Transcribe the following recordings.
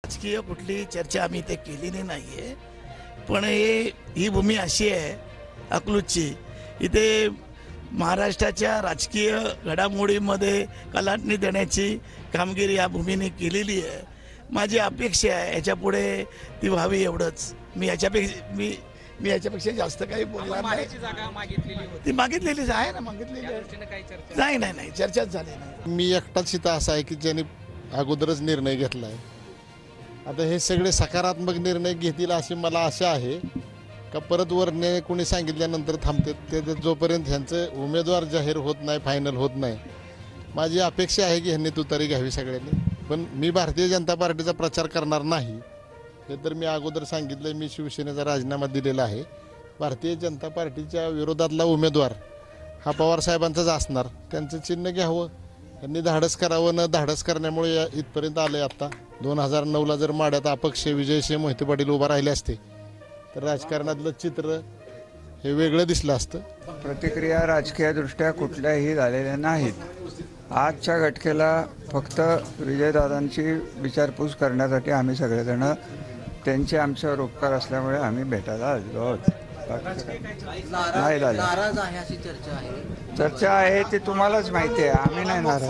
राजकीय कुठली चर्चा आम्ही इथे केलेली नाही आहे. पण ही भूमी अशी आहे अकलूजची, इथे महाराष्ट्राच्या राजकीय घडामोडीमध्ये कलाटणी देण्याची कामगिरी या भूमीने केलेली आहे. माझी अपेक्षा आहे याच्यापुढे ती व्हावी, एवढंच. मी याच्यापेक्षा जास्त काही बोलणार नाही. जागा मागितलेली होती, ती मागितलेलीच आहे ना, मागितलेली आहे. काही चर्चा नाही चर्चाच झाली नाही. मी एकटाच इथं असा आहे की ज्याने अगोदरच निर्णय घेतला आहे. आता हे सगळे सकारात्मक निर्णय घेतील अशी मला आशा आहे का परत वरने कोणी सांगितल्यानंतर थांबते ते जोपर्यंत ह्यांचं उमेदवार जाहीर होत नाही, फायनल होत नाही. माझी अपेक्षा आहे की ह्यांनी तुतारी घ्यावी सगळ्यांनी. पण मी भारतीय जनता पार्टीचा प्रचार करणार नाही हे तर मी अगोदर सांगितलं. मी शिवसेनेचा राजीनामा दिलेला आहे. भारतीय जनता पार्टीच्या विरोधातला उमेदवार हा पवारसाहेबांचाच असणार. त्यांचं चिन्ह घ्यावं, त्यांनी धाडस करावं. न धाडस करण्यामुळे इथपर्यंत आलं आहे. आत्ता 2009ला जर माड्यात अपक्ष विजयसिंह मोहिते पाटील उभा राहिले असते तर राजकारणातलं चित्र हे वेगळं दिसलं असतं. प्रतिक्रिया राजकीयदृष्ट्या कुठल्याही झालेल्या नाहीत. आजच्या घटकेला फक्त विजयदादांची विचारपूस करण्यासाठी आम्ही सगळेजण, त्यांचे आमच्यावर उपकार असल्यामुळे आम्ही भेटायला आलेलो आहोत. नाही झाले. नाराज आहे अशी चर्चा आहे. चर्चा आहे ती तुम्हालाच माहिती आहे, आम्ही नाही नाराज.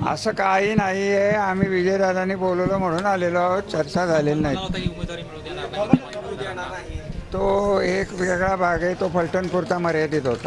असं काही नाही आहे. आम्ही विजयदादांनी बोलवलं म्हणून आलेलो आहोत. चर्चा झालेली नाही. उमेदवारी मिळू देणार नाही. तो एक वेगळा भाग आहे, तो फलटणपुरता मर्यादित होता.